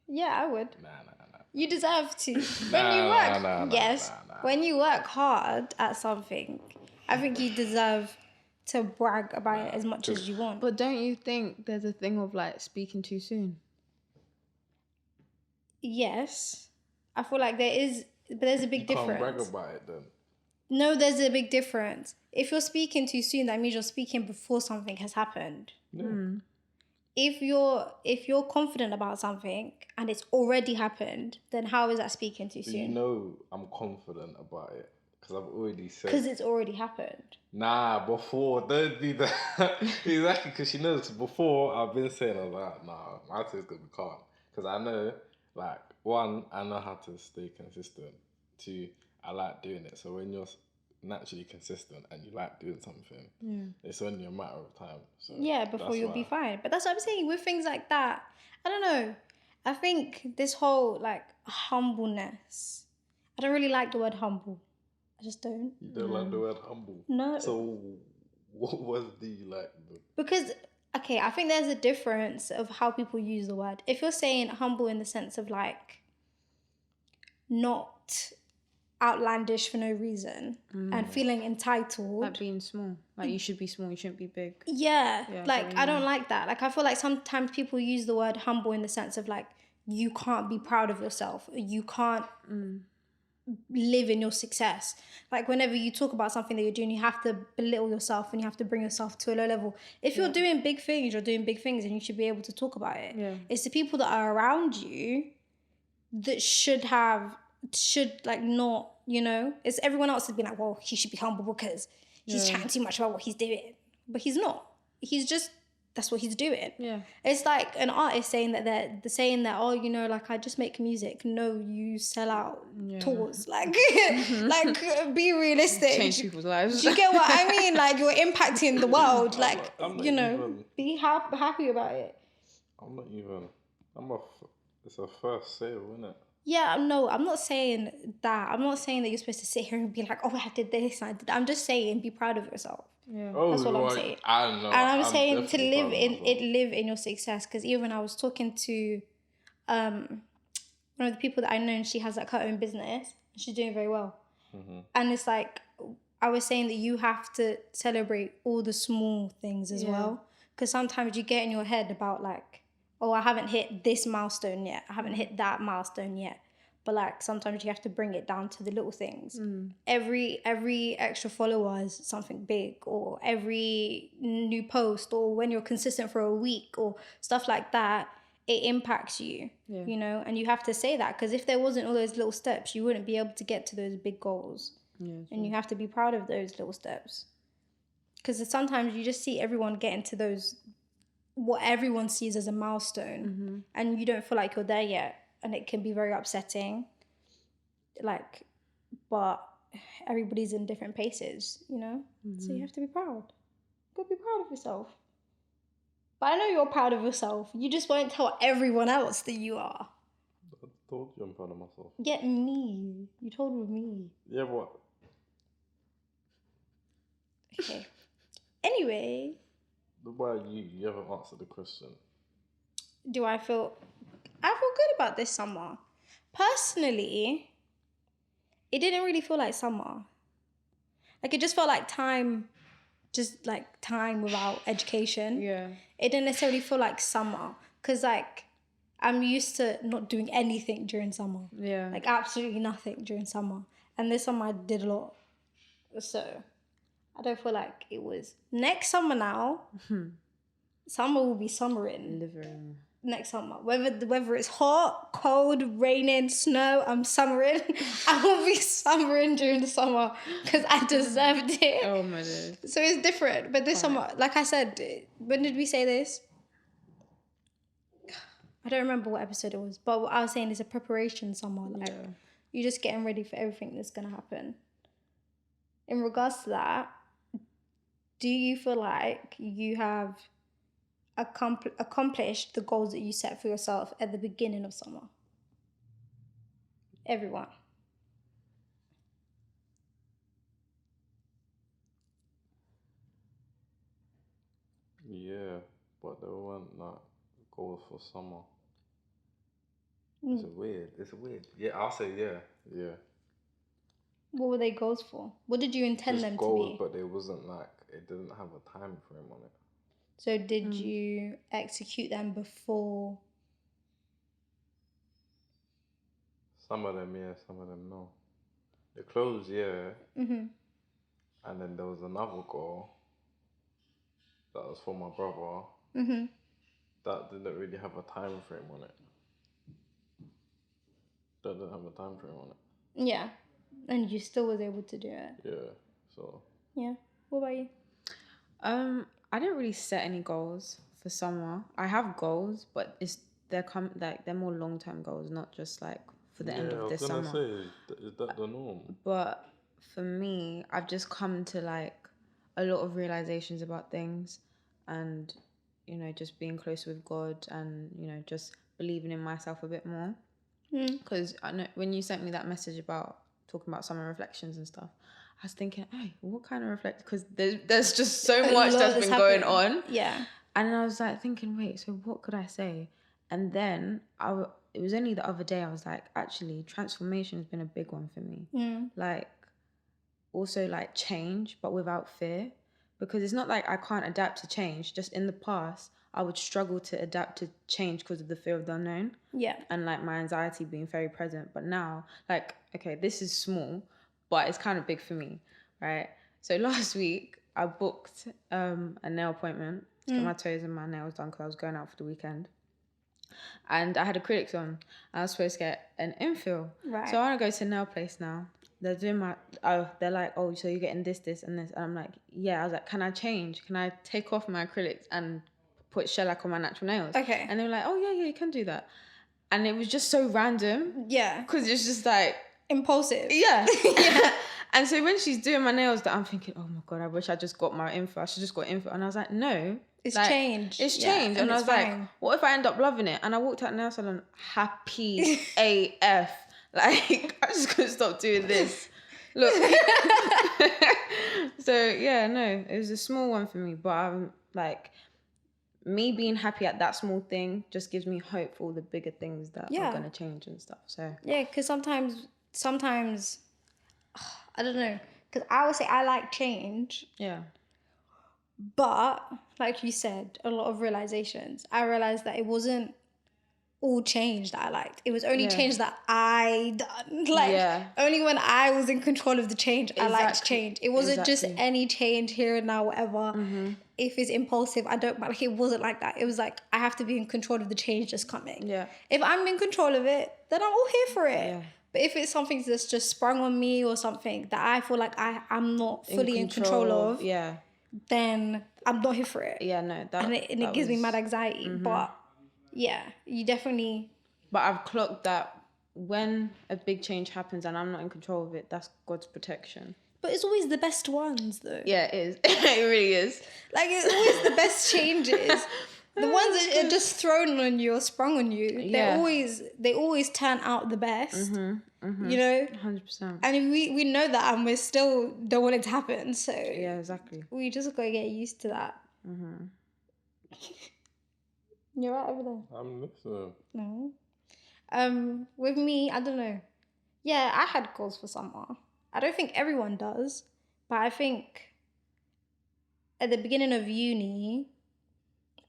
Yeah, I would. Nah. You deserve to. When you work hard at something, I think you deserve to brag about it as much as you want. But don't you think there's a thing of like speaking too soon? Yes, I feel like there's a big difference. Can't brag about it then. No, there's a big difference. If you're speaking too soon, that means you're speaking before something has happened. Yeah. If you're confident about something and it's already happened, then how is that speaking too soon? You know I'm confident about it because I've already said. Because it's already happened. Nah, before, don't do that. Exactly, because she knows before I've been saying, I'm like, nah, my taste gonna be calm. Because I know, like, one, I know how to stay consistent. Two, I like doing it. So when you're naturally consistent and you like doing something, it's only a matter of time. So yeah, before you'll be fine. But that's what I'm saying. With things like that, I don't know. I think this whole, like, humbleness. I don't really like the word humble. I just don't. You don't like the word humble? No. So what words do you like? Because, okay, I think there's a difference of how people use the word. If you're saying humble in the sense of, like, not outlandish for no reason and feeling entitled. Like being small. Like you should be small, you shouldn't be big. Yeah, like I don't like that. Like I feel like sometimes people use the word humble in the sense of like you can't be proud of yourself. You can't live in your success. Like whenever you talk about something that you're doing, you have to belittle yourself and you have to bring yourself to a low level. If you're doing big things, you're doing big things and you should be able to talk about it. Yeah. It's the people that are around you that should like not, you know, it's everyone else has been like, well, he should be humble because he's chatting too much about what he's doing. But he's not. He's just, that's what he's doing. Yeah. It's like an artist saying that they're saying that, oh, you know, like I just make music. No, you sell out tours. Like, like be realistic. Change people's lives. Do you get what I mean? Like you're impacting the world. Like, I'm not you know, even, be happy about it. It's a first sale, isn't it? Yeah, no, I'm not saying that. I'm not saying that you're supposed to sit here and be like, oh, I did this and I did that. I'm just saying be proud of yourself. Yeah. That's all I'm saying. I know. And I'm saying to live in your success. Because even I was talking to one of the people that I know, and she has like her own business. And she's doing very well. Mm-hmm. And it's like, I was saying that you have to celebrate all the small things as well. Because sometimes you get in your head about like, oh, I haven't hit this milestone yet. I haven't hit that milestone yet. But like sometimes you have to bring it down to the little things. Every extra follower is something big, or every new post, or when you're consistent for a week or stuff like that, it impacts you, you know, and you have to say that because if there wasn't all those little steps, you wouldn't be able to get to those big goals. And you have to be proud of those little steps. Because sometimes you just see everyone getting to those, what everyone sees as a milestone, and you don't feel like you're there yet. And it can be very upsetting. Like, but everybody's in different paces, you know? So you have to be proud. Go be proud of yourself. But I know you're proud of yourself. You just won't tell everyone else that you are. I told you I'm proud of myself. Get me. You told me. Yeah, what? Okay. Anyway. Why you haven't answered the question. Do I feel good about this summer. Personally, it didn't really feel like summer. Like it just felt like time without education. Yeah. It didn't necessarily feel like summer because like I'm used to not doing anything during summer. Yeah. Like absolutely nothing during summer. And this summer I did a lot. So I don't feel like it was. Next summer now, summer will be summering. Living. Next summer, whether it's hot, cold, raining, snow, I'm summering. I will be summering during the summer because I deserved it. Oh my days. So it's different. But this summer, like I said, when did we say this? I don't remember what episode it was, but what I was saying is a preparation summer. Like you're just getting ready for everything that's gonna happen. In regards to that, do you feel like you have accomplished the goals that you set for yourself at the beginning of summer? Everyone. Yeah, but there weren't like goals for summer. It's weird. Yeah, I'll say yeah. What were they goals for? What did you intend Just them goals, to be? but they wasn't like, it didn't have a time frame on it. So did you execute them before? Some of them, yeah, some of them, no. The clothes, yeah. Mm-hmm. And then there was another goal that was for my brother Mm-hmm. that didn't really have a time frame on it. That didn't have a time frame on it. Yeah. And you still was able to do it. Yeah, so. Yeah. What about you? I didn't really set any goals for summer. I have goals, but they're more long-term goals, not just like for the end of this summer. Yeah, I was gonna say, is that the norm? But for me, I've just come to like a lot of realizations about things, and just being close with God, and just believing in myself a bit more. Because I know when you sent me that message about talking about summer reflections and stuff, I was thinking, hey, what kind of reflect? Because there's just so much that's been going on. Yeah. And I was like thinking, wait, so what could I say? And then it was only the other day I was like, actually, transformation has been a big one for me. Like, also like change, but without fear. Because it's not like I can't adapt to change. Just in the past, I would struggle to adapt to change because of the fear of the unknown. Yeah. And like my anxiety being very present. But now, like, okay, this is small, but it's kind of big for me, right? So last week, I booked a nail appointment to get my toes and my nails done because I was going out for the weekend. And I had acrylics on. I was supposed to get an infill. Right. So I want to go to a nail place now. They're doing they're like, oh, so you're getting this, and this. And I'm like, yeah. I was like, can I change? Can I take off my acrylics and put shellac on my natural nails? Okay. And they were like, oh, yeah, you can do that. And it was just so random. Yeah. Because it's just like... impulsive. Yeah. Yeah. And so when she's doing my nails, that I'm thinking, oh my God, I wish I just got my info. I should just got info. And I was like, no. It's like, changed. It's changed. And I was fine. like, what if I end up loving it? And I walked out nail salon happy AF. Like, I just couldn't stop doing this. Look. So, yeah, no, it was a small one for me. But I'm like, me being happy at that small thing just gives me hope for all the bigger things that are going to change and stuff. So, yeah, because sometimes, I don't know. Because I would say I like change. Yeah. But, like you said, a lot of realizations. I realized that it wasn't all change that I liked. It was only change that I done. Like, only when I was in control of the change, I liked change. It wasn't just any change here and now, whatever. If it's impulsive, I don't mind. Like, it wasn't like that. It was like, I have to be in control of the change just coming. Yeah. If I'm in control of it, then I'm all here for it. Yeah. But if it's something that's just sprung on me or something that I feel like I'm not fully in control of, then I'm not here for it. Yeah, no. It gives me mad anxiety. But yeah, you definitely... But I've clocked that when a big change happens and I'm not in control of it, that's God's protection. But it's always the best ones, though. Yeah, it is. It really is. Like, it's always the best changes. The ones that are just thrown on you or sprung on you, they always turn out the best. You know? 100%. And we know that, and we still don't want it to happen. So yeah, exactly. We just gotta get used to that. You're right over there. I'm listening. No. With me, I don't know. Yeah, I had goals for summer. I don't think everyone does, but I think at the beginning of uni,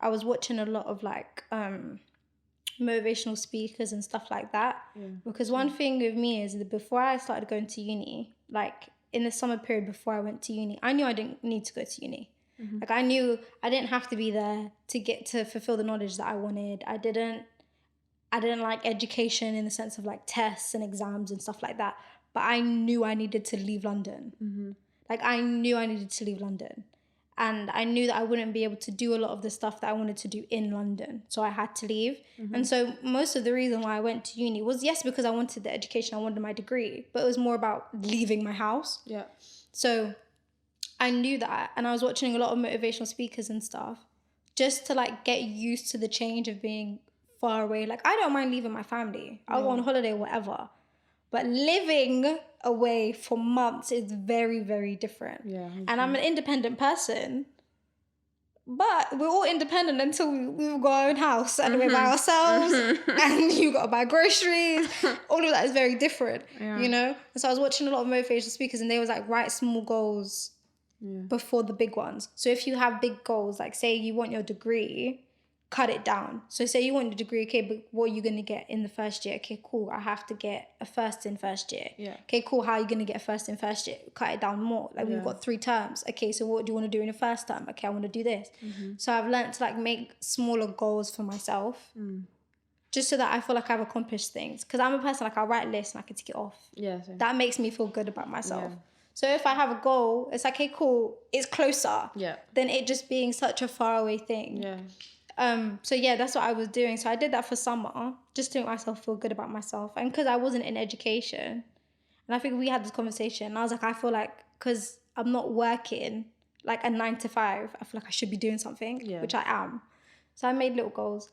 I was watching a lot of like motivational speakers and stuff like that. Because one thing with me is that before I started going to uni, like in the summer period before I went to uni, I knew I didn't need to go to uni. Like, I knew I didn't have to be there to fulfill the knowledge that I wanted. I didn't like education in the sense of like tests and exams and stuff like that. But I knew I needed to leave London. Like, I knew I needed to leave London. And I knew that I wouldn't be able to do a lot of the stuff that I wanted to do in London. So I had to leave. And so most of the reason why I went to uni was, yes, because I wanted the education, I wanted my degree. But it was more about leaving my house. Yeah. So I knew that, and I was watching a lot of motivational speakers and stuff just to like get used to the change of being far away. Like, I don't mind leaving my family. I'll go on holiday or whatever. But living away for months is very, very different. Yeah. And I'm an independent person, But we're all independent until we've got our own house and we're by ourselves and you got to buy groceries. All of that is very different, you know? And so I was watching a lot of motivational speakers and they was like, write small goals before the big ones. So if you have big goals, like say you want your degree, cut it down. So say you want your degree, okay, but what are you going to get in the first year? Okay, cool, I have to get a first in first year. Yeah. Okay, cool, how are you going to get a first in first year? Cut it down more. Like we've got 3 terms. Okay, so what do you want to do in your first term? Okay, I want to do this. So I've learned to like make smaller goals for myself. Just so that I feel like I've accomplished things. Because I'm a person, like I'll write a list and I can tick it off. Yeah. Same. That makes me feel good about myself. So if I have a goal, it's like, okay, cool, it's closer than it just being such a faraway thing. Yeah. So yeah, that's what I was doing. So I did that for summer, just to make myself feel good about myself. And because I wasn't in education, and I think we had this conversation, and I was like, I feel like, because I'm not working like a 9 to 5, I feel like I should be doing something, which I am. So I made little goals.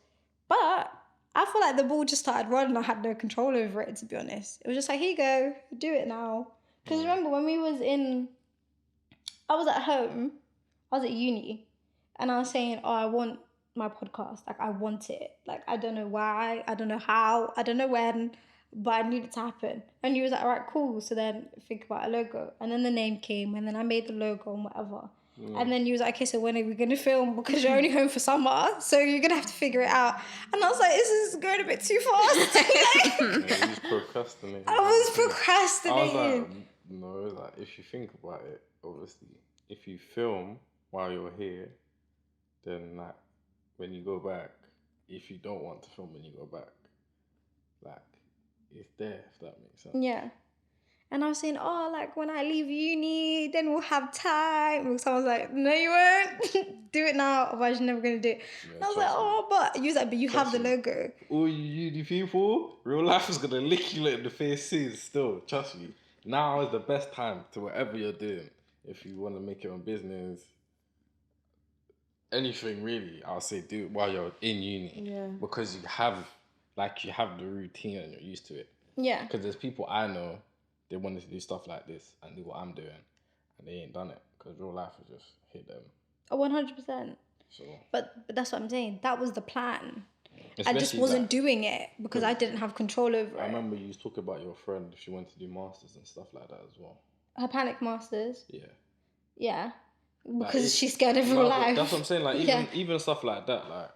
But I feel like the ball just started rolling. I had no control over it, to be honest. It was just like, here you go, do it now. Because remember when I was at home, I was at uni, and I was saying, oh, I want my podcast. Like, I want it. Like, I don't know why, I don't know how, I don't know when, but I need it to happen. And you was like, all right, cool. So then think about a logo. And then the name came, and then I made the logo and whatever. And then you was like, okay, so when are we going to film? Because you're only home for summer, so you're going to have to figure it out. And I was like, this is going a bit too fast. You was procrastinating. I was procrastinating. I was like, no, like, if you think about it, obviously, if you film while you're here, then like, when you go back, if you don't want to film when you go back, like, it's there, if that makes sense. Yeah. And I was saying, oh, like, when I leave uni, then we'll have time. And someone was like, no, you won't. Do it now, otherwise you're never going to do it. And I was like, oh, but you was like, but you have the logo. All you uni people, real life is going to lick you in the face soon still. Trust me. Now is the best time to whatever you're doing. If you want to make your own business, anything really, I'll say do it while you're in uni. Yeah. Because you have the routine and you're used to it. Yeah. Because there's people I know, they wanted to do stuff like this and do what I'm doing, and they ain't done it because real life has just hit them. Oh, 100%. So, but that's what I'm saying. That was the plan. especially I just wasn't doing it because I didn't have control over it. I remember you was talking about your friend, she wanted to do masters and stuff like that as well. Her panic masters. Yeah. Yeah. Because she's scared of real life. That's what I'm saying. Like even stuff like that. Like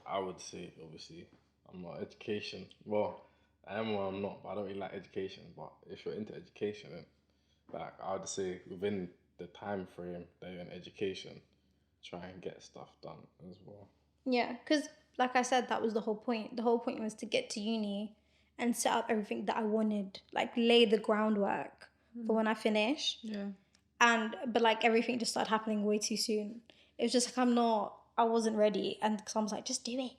I would say, obviously, I'm not education. Well, I am or I'm not, but I don't really like education. But if you're into education, then like I would say within the time frame that you're in education, try and get stuff done as well. Yeah, because like I said, that was the whole point. The whole point was to get to uni and set up everything that I wanted, like lay the groundwork for when I finish. Yeah. But like everything just started happening way too soon. It was just like I wasn't ready. And because I was like, just do it.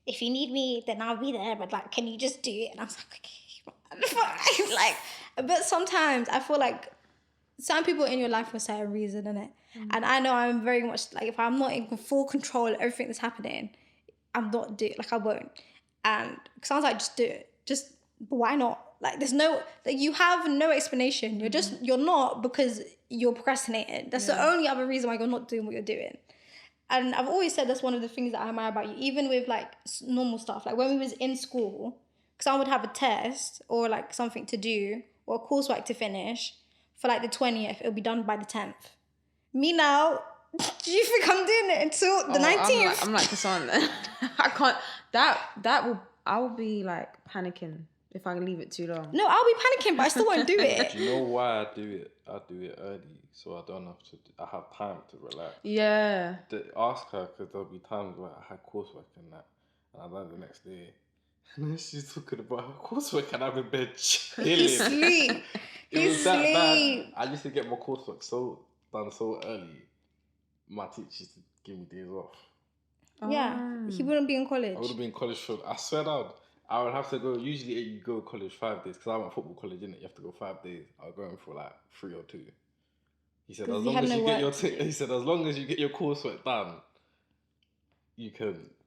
If you need me, then I'll be there. But like, can you just do it? And I was like, okay. But sometimes I feel like some people in your life for a certain reason, innit? And I know I'm very much like, if I'm not in full control of everything that's happening, I'm not doing, like I won't. And because I was like, just do it. Just, but why not? Like there's no, like you have no explanation. You're not because you're procrastinating. That's the only other reason why you're not doing what you're doing. And I've always said that's one of the things that I admire about you, even with like normal stuff. Like when we was in school, because I would have a test or like something to do or a coursework to finish for like the 20th, it'll be done by the 10th. Me now, do you think I'm doing it until the 19th? I'm like Cassandra. I can't. I will be like panicking if I leave it too long. No, I'll be panicking, but I still won't do it. Do you know why I do it? I do it early, so I don't have to. I have time to relax. Yeah. Ask her, because there'll be times where I had coursework and that, and I learned the next day. And then she's talking about her coursework, and I'm in bed chilling. He's asleep. It was that bad. I used to get my coursework done so early. My teachers used to give me days off. Yeah, he wouldn't be in college. I would have been in college for, I swear down. I would have to go, usually you go to college 5 days, because I'm at football college, innit? You have to go 5 days. I was going for like 3 or 2. He said, as long as you get your coursework done,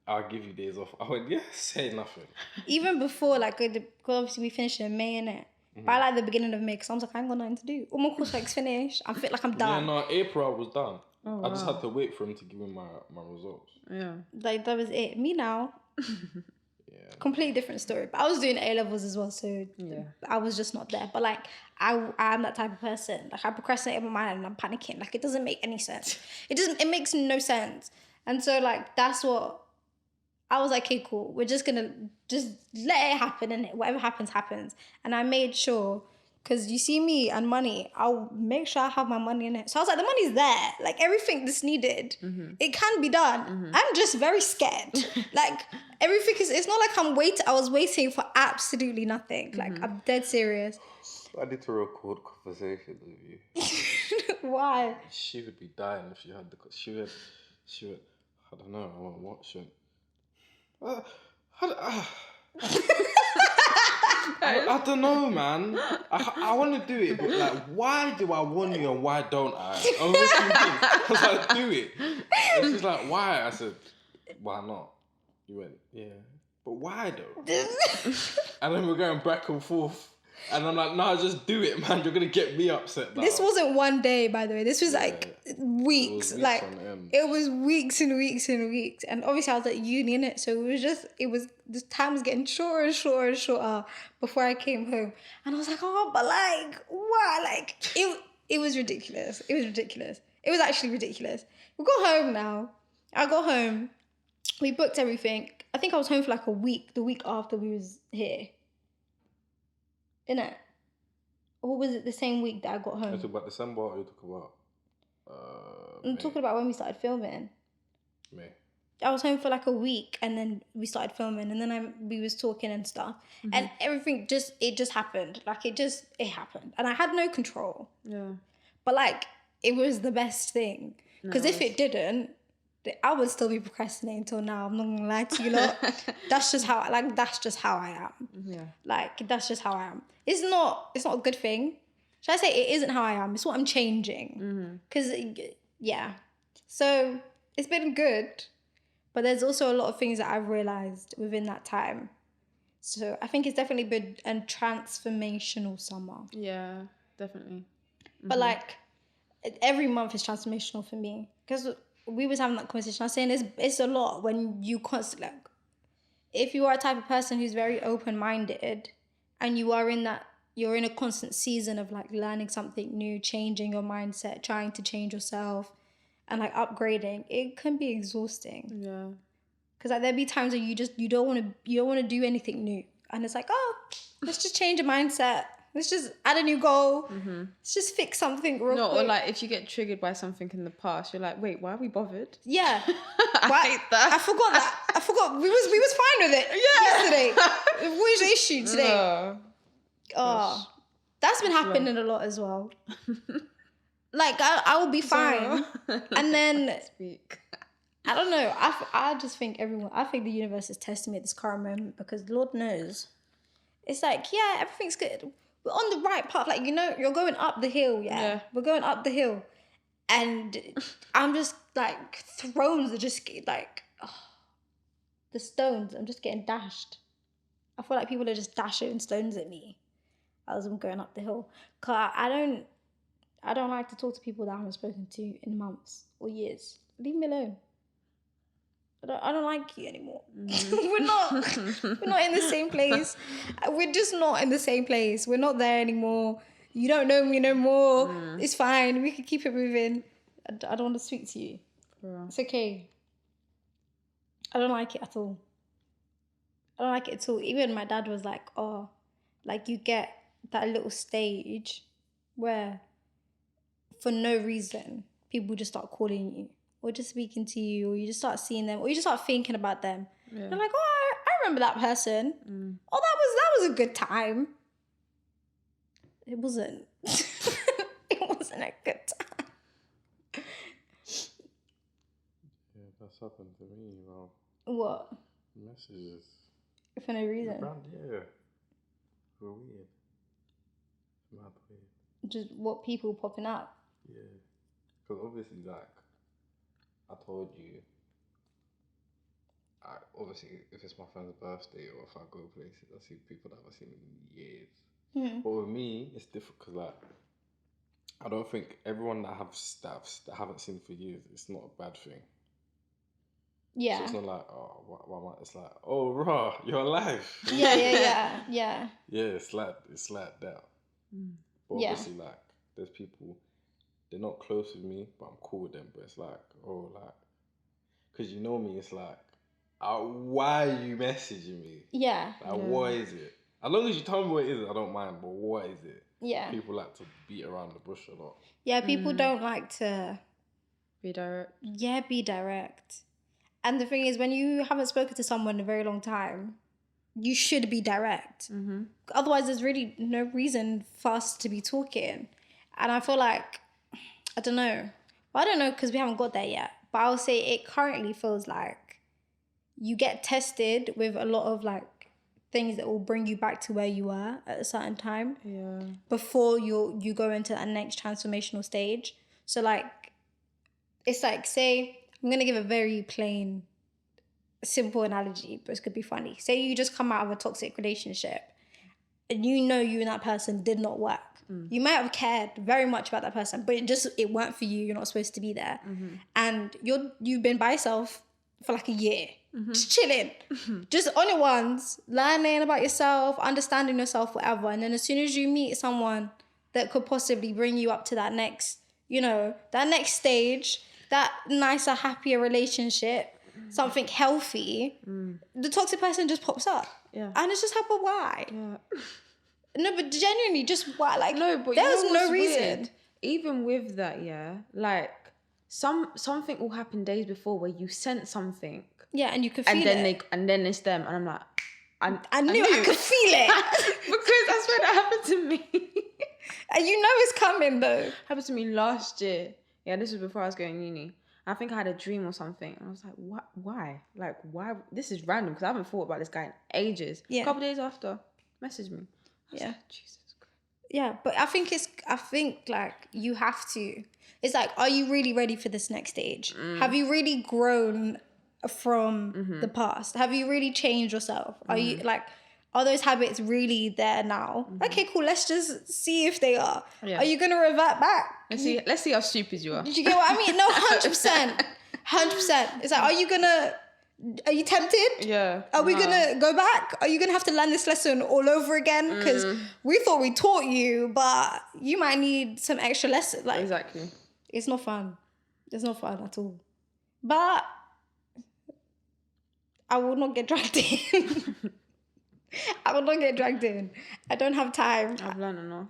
I'll give you days off. I went, yeah, say nothing. Even before, like, because obviously we finished in May, innit? By like the beginning of May, because I was like, I ain't got nothing to do. All my coursework's finished. I feel like I'm done. Yeah, no, April I was done. Oh, I just wow. had to wait for him to give me my results. Yeah. Like that was it. Me now, Yeah. completely different story. But I was doing A levels as well, so Yeah. I was just not there. But like I'm that type of person. Like I procrastinate in my mind and I'm panicking. Like it doesn't make any sense. It makes no sense. And so like that's what I was like, okay, cool. We're just gonna just let it happen, and whatever happens, happens. And I made sure, because you see me and money, I'll make sure I have my money in it. So I was like, the money's there, like everything that's needed, it can be done. I'm just very scared. Like everything is. It's not like I was waiting for absolutely nothing. Like I'm dead serious. I need to record conversation with you. Why? She would be dying if she had the. She would. I don't know. I want to watch it. I don't know, man. I want to do it, but like, why do I want you and why don't I? I was thinking, because I do it. And she's like, why? I said, why not? You went, yeah. But why though? And then we're going back and forth. And I'm like, no, just do it, man. You're going to get me upset now. This wasn't one day, by the way. This was like weeks. Like it was weeks and weeks and weeks. And obviously I was at uni, innit? So the time was getting shorter and shorter and shorter before I came home. And I was like, oh, but like, why? Like it was ridiculous. It was ridiculous. It was actually ridiculous. We got home now. I got home. We booked everything. I think I was home for like a week, the week after we was here. Innit? Or was it the same week that I got home? You talk about December or you talk about I'm talking about when we started filming. May. I was home for like a week and then we started filming and then we was talking and stuff. And everything just happened. Like it happened. And I had no control. Yeah. But like it was the best thing. Because if it didn't, I would still be procrastinating till now. I'm not gonna lie to you lot. That's just how I am. Yeah. Like that's just how I am. It's not a good thing. Should I say it isn't how I am? It's what I'm changing. Because yeah. So it's been good. But there's also a lot of things that I've realized within that time. So I think it's definitely been a transformational summer. Yeah, definitely. But like every month is transformational for me. Because we was having that conversation. I was saying it's a lot when you constantly, like, if you are a type of person who's very open-minded and you're in a constant season of like learning something new, changing your mindset, trying to change yourself and like upgrading, it can be exhausting. Yeah. Because like there'll be times where you don't want to do anything new. And it's like, oh, let's just change a mindset. Let's just add a new goal. Let's just fix something real quick. Or like if you get triggered by something in the past, you're like, wait, why are we bothered? Yeah. I hate that. I forgot that. I forgot. We was fine with it yesterday. What was the issue today? Oh, that's been happening a lot as well. Like I will be fine. And then Speak. I don't know. I just think I think the universe is testing me at this current moment because Lord knows. It's like, yeah, everything's good. We're on the right path. Like, you're going up the hill, yeah. We're going up the hill. And I'm just like, thrones are just like, the stones, I'm just getting dashed. I feel like people are just dashing stones at me as I'm going up the hill. Cause I don't like to talk to people that I haven't spoken to in months or years. Leave me alone. I don't like you anymore. We're not in the same place. We're just not in the same place. We're not there anymore. You don't know me no more. It's fine. We can keep it moving. I don't want to speak to you. It's okay. I don't like it at all. I don't like it at all. Even my dad was like, oh, like you get that little stage where for no reason people just start calling you or just speaking to you, or you just start seeing them, or you just start thinking about them. Yeah. You're like, oh, I remember that person. Oh, that was a good time. It wasn't. It wasn't a good time. Yeah, that's happened to me, bro. What? Messages. For no reason. Yeah. For weird. Mad weird. Just what people popping up. Yeah. Because obviously, like, I told you, obviously, if it's my friend's birthday or if I go places, I see people that I've seen in years. But with me, it's different because like I don't think everyone that that haven't seen for years, it's not a bad thing. Yeah. So it's not like, oh, why am I? It's like, oh, raw, you're alive. Yeah. Yeah, it's like that. But Yeah. obviously, like, there's people, they're not close with me, but I'm cool with them. But it's like, oh, like, because you know me, it's like, why are you messaging me? Yeah. Like, what is it? As long as you tell me what it is, I don't mind. But what is it? Yeah. People like to beat around the bush a lot. Yeah, people don't like to... Be direct. Yeah, be direct. And the thing is, when you haven't spoken to someone in a very long time, you should be direct. Otherwise, there's really no reason for us to be talking. And I feel like, I don't know. Well, I don't know because we haven't got there yet. But I'll say it currently feels like you get tested with a lot of like things that will bring you back to where you were at a certain time. Yeah. Before you go into that next transformational stage. So like, it's like, say, I'm going to give a very plain, simple analogy, but it's going to be funny. Say you just come out of a toxic relationship and you know you and that person did not work. You might have cared very much about that person, but it weren't for you. You're not supposed to be there. And you've been by yourself for like a year, just chilling, just on your ones, learning about yourself, understanding yourself, whatever. And then as soon as you meet someone that could possibly bring you up to that next, that next stage, that nicer, happier relationship, something healthy, the toxic person just pops up. Yeah. And it's just happened. Why? Yeah. No, but genuinely, just why? Like, No, but there's you know no what's reason. weird? Even with that, yeah, like something will happen days before where you sense something. Yeah, and you can feel it. And then it's them, and I'm like, I knew I could feel it. Because that's when it happened to me. And you know it's coming though. Happened to me last year. Yeah, this was before I was going to uni. I think I had a dream or something. And I was like, what? Why? Like, why? This is random because I haven't thought about this guy in ages. Yeah. A couple days after, messaged me. I was like, Jesus Christ. Yeah, but I think like you have to. It's like, are you really ready for this next stage? Have you really grown from the past? Have you really changed yourself? Are you like, are those habits really there now? Okay, cool. Let's just see if they are. Yeah. Are you gonna revert back? Let's see how stupid you are. Did you get what I mean? No, 100%. 100%. It's like, are you tempted? Yeah. Are we gonna go back? Are you gonna have to learn this lesson all over again? Because we thought we taught you, but you might need some extra lessons. Like, exactly. It's not fun. It's not fun at all. But I will not get dragged in. I will not get dragged in. I don't have time. I've learned enough.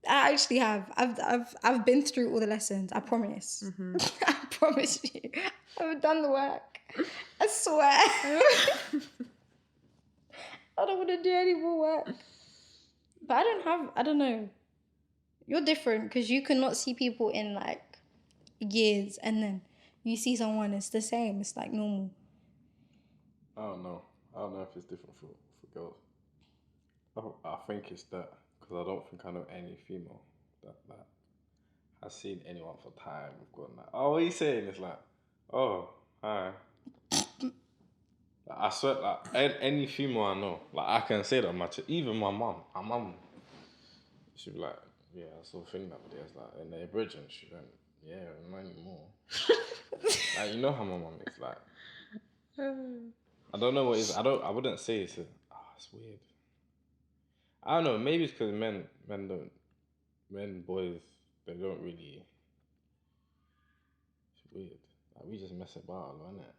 I actually have. I've been through all the lessons. I promise. I promise you. I've done the work. I swear. I don't want to do any more work. But I don't know. You're different because you cannot see people in like years and then you see someone, it's the same. It's like normal. I don't know if it's different for girls. I think it's that because I don't think I know any female that has seen anyone for time. We've gone like, oh, what are you saying? It's like, oh, hi. Like, I swear, like any female I know, like I can say that much. Even my mum, she'd be like, yeah, I saw a thing that day. It's like, and they're bridging. She went, yeah, not anymore. Like, you know how my mum is like. I don't know what it is. I wouldn't say it's weird. I don't know. Maybe it's because boys, they don't really. It's weird. Like, we just mess about, isn't it?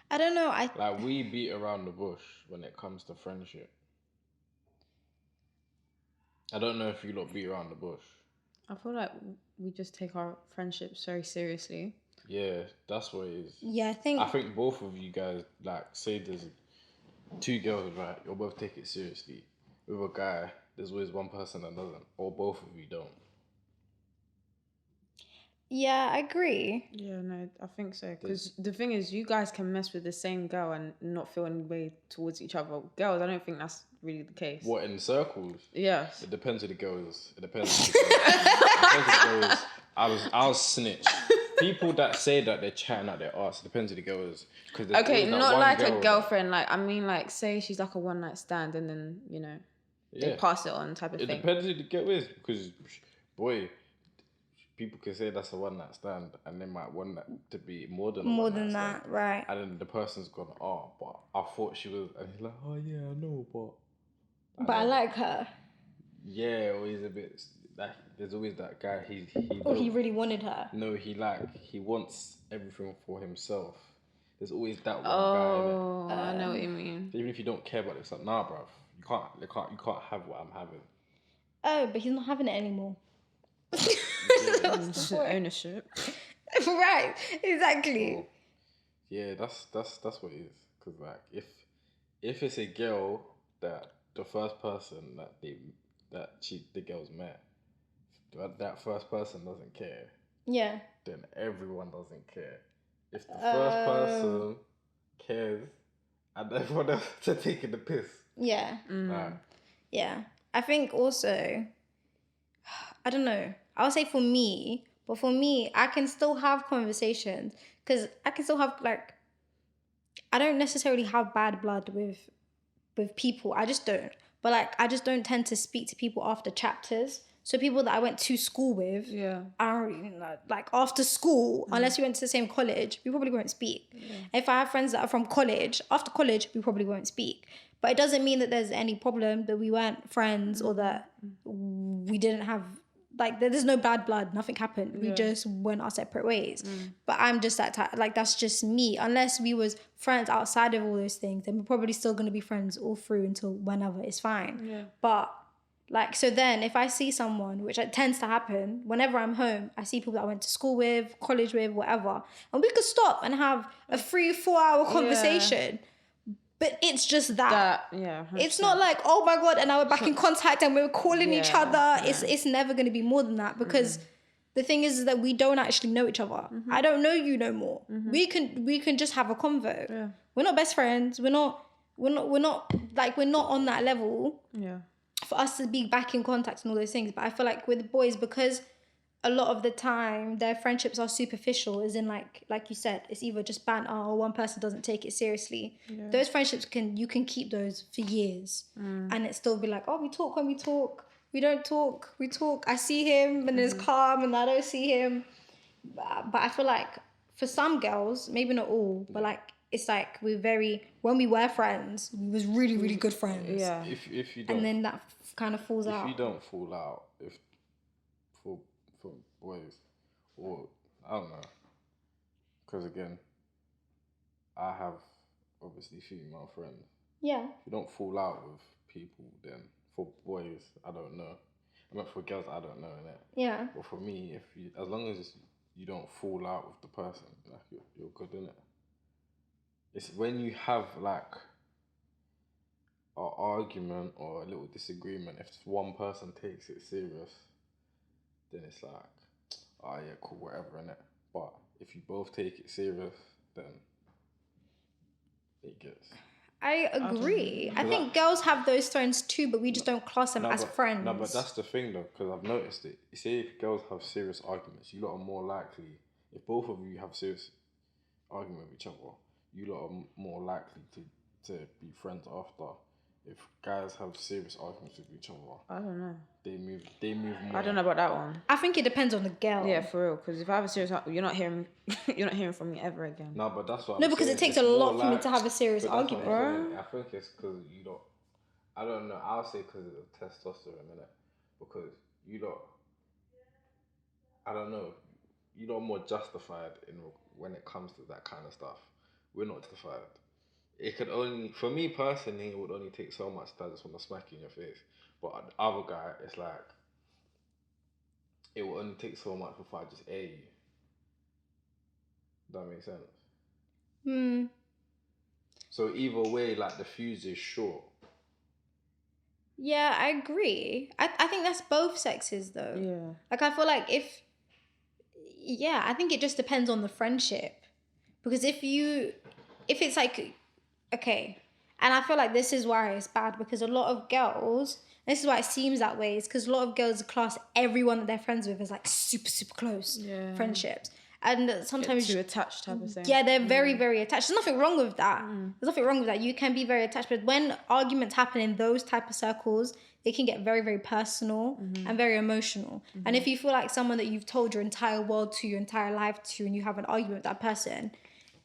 I don't know. Like, we beat around the bush when it comes to friendship. I don't know if you lot beat around the bush. I feel like we just take our friendships very seriously. Yeah, that's what it is. Yeah, I think both of you guys, like, say there's two girls, right? You'll both take it seriously. With a guy, there's always one person that doesn't, or both of you don't. Yeah, I agree. Yeah, no, I think so. Because the thing is, you guys can mess with the same girl and not feel any way towards each other. Girls, I don't think that's really the case. What, in circles? Yes. It depends who the girl is. It depends who the girl is. I'll snitch. People that say that they're chatting out their arse, it depends who the girl is. Okay, not like a girlfriend. Like, I mean, like, say she's like a one-night stand and then, they pass it on type of It thing. depends who the girl is, because, boy, people can say that's a one night stand, and they might want that to be more than that, right? And then the person's gone, oh, but I thought she was, and he's like, oh yeah, I know, but I like her. Yeah, or he's a bit like, there's always that guy. He really wanted her. No, he wants everything for himself. There's always that one guy. Oh, I know what you mean. Even if you don't care about it, it's like, nah, bruv, you can't have what I'm having. Oh, but he's not having it anymore. Ownership. Right, exactly. So, yeah, that's what it is. Because like, if it's a girl that the first person the girl's met, that first person doesn't care. Yeah. Then everyone doesn't care. If the first person cares, and everyone else are taking the piss. Yeah. Yeah. I think also, I don't know. I'll say for me, but for me, I can still have conversations, because I can still have, like, I don't necessarily have bad blood with people. I just don't. But like, I just don't tend to speak to people after chapters. So people that I went to school with, I don't really know. Like, after school, unless we went to the same college, we probably won't speak. If I have friends that are from college, after college, we probably won't speak. But it doesn't mean that there's any problem that we weren't friends or that we didn't have, like, there's no bad blood. Nothing happened. We just went our separate ways. But I'm just that type. Like, that's just me. Unless we was friends outside of all those things, then we're probably still going to be friends all through until whenever. It's fine. Yeah. But, like, so then if I see someone, which it tends to happen, whenever I'm home, I see people that I went to school with, college with, whatever, and we could stop and have a 3-4 hour conversation. But it's just that. It's not like, oh my God, and now we're back in contact and we're calling each other. It's never going to be more than that, because the thing is that we don't actually know each other. I don't know you no more. We can just have a convo. Yeah. We're not best friends. We're not on that level. Yeah. For us to be back in contact and all those things. But I feel like with boys, because a lot of the time their friendships are superficial, as in like you said, it's either just banter or one person doesn't take it seriously. Those friendships you can keep those for years and it still be like, oh, we talk when we talk, we don't talk, we talk, I see him and it's calm and I don't see him. But I feel like for some girls, maybe not all, but like, it's like when we were friends, we was really, really good friends. Yeah. If you don't, and then that kind of falls out. If you don't fall out, for boys, or I don't know, because again, I have obviously female friends. Yeah. If you don't fall out with people, then for boys, I don't know. I mean, for girls, I don't know, innit? Yeah. But for me, as long as you don't fall out with the person, like you're good, innit? It's when you have like an argument or a little disagreement, if one person takes it serious, then it's like, oh yeah, cool, whatever, innit? But if you both take it serious, then it gets... I agree. I think girls have those friends too, but we just don't class them as friends. No, but that's the thing though, because I've noticed it. You see, if girls have serious arguments, you lot are more likely, if both of you have serious argument with each other, you lot are more likely to be friends after. If guys have serious arguments with each other, I don't know. They move more. I don't know about that one. I think it depends on the girl. Yeah, for real. Because if I have a serious, you're not hearing from me ever again. No, but that's what. No, because it takes a lot for me to have a serious argument. I think it's because you don't. I don't know. I'll say because of the testosterone, innit? Because you don't. I don't know. You lot are more justified when it comes to that kind of stuff. We're not justified. It could only, for me personally, it would only take so much that I just want to smack you in your face. But the other guy, it's like, it will only take so much before I just air you. Does that make sense? So either way, like, the fuse is short. Yeah, I agree. I think that's both sexes though. Yeah. Like, I feel like I think it just depends on the friendship. Because if it's like, okay, and I feel like this is why it's bad, because a lot of girls, this is why it seems that way, is because a lot of girls class everyone that they're friends with as like super, super close friendships. And sometimes too attached type of thing. Yeah, they're very, very attached. There's nothing wrong with that. There's nothing wrong with that. You can be very attached, but when arguments happen in those type of circles, it can get very, very personal and very emotional. And if you feel like someone that you've told your entire world to, your entire life to, and you have an argument with that person,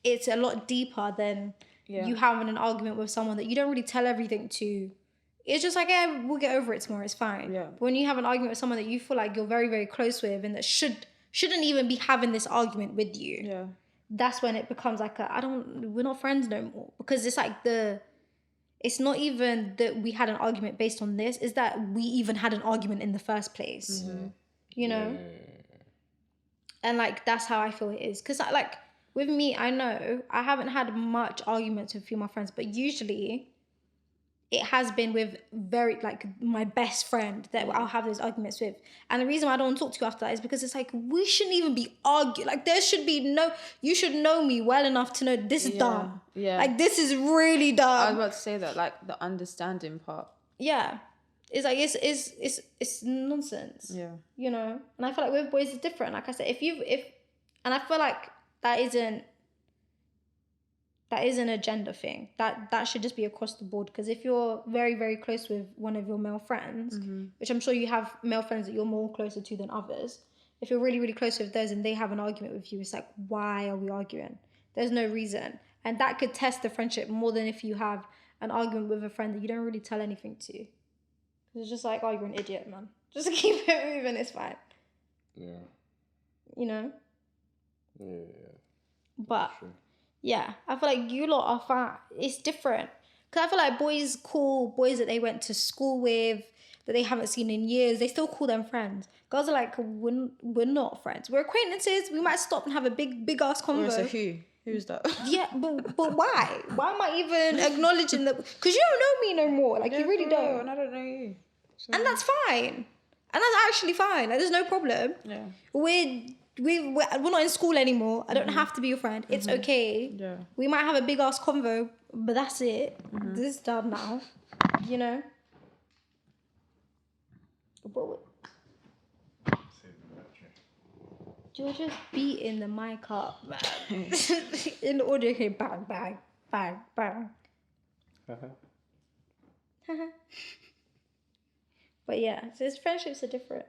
it's a lot deeper than you having an argument with someone that you don't really tell everything to. It's just like, yeah, we'll get over it tomorrow. It's fine. Yeah. But when you have an argument with someone that you feel like you're very, very close with and that shouldn't even be having this argument with you. Yeah. That's when it becomes like we're not friends no more. Because it's like it's not even that we had an argument based on this, it's that we even had an argument in the first place. You know? And like, that's how I feel it is. Because like, with me, I know I haven't had much arguments with a few of my friends, but usually it has been with very, like, my best friend that I'll have those arguments with. And the reason why I don't want to talk to you after that is because it's like, we shouldn't even be arguing. Like, there should be you should know me well enough to know this is dumb. Yeah. Like, this is really dumb. I was about to say that, like, the understanding part. Yeah. It's like, it's nonsense. Yeah. You know? And I feel like with boys it's different. Like I said, and I feel like that isn't a gender thing. That should just be across the board. Because if you're very, very close with one of your male friends, which I'm sure you have male friends that you're more closer to than others, if you're really, really close with those and they have an argument with you, it's like, why are we arguing? There's no reason. And that could test the friendship more than if you have an argument with a friend that you don't really tell anything to. It's just like, oh, you're an idiot, man. Just keep it moving, it's fine. Yeah. You know? Yeah. But... yeah, I feel like you lot are fine. It's different. Because I feel like boys that they went to school with, that they haven't seen in years, they still call them friends. Girls are like, we're not friends. We're acquaintances. We might stop and have a big ass convo. So who's that? Yeah, but why? Why am I even acknowledging that? Because you don't know me no more. Like, you really don't. And I don't know you. So... and that's fine. And that's actually fine. Like, there's no problem. Yeah. We're not in school anymore. I don't have to be your friend. It's okay. Yeah. We might have a big ass convo, but that's it. This is done now. You know? But you're just beating the mic up, man. In the audio, okay, bang, bang, bang, bang. But yeah, so his friendships are different.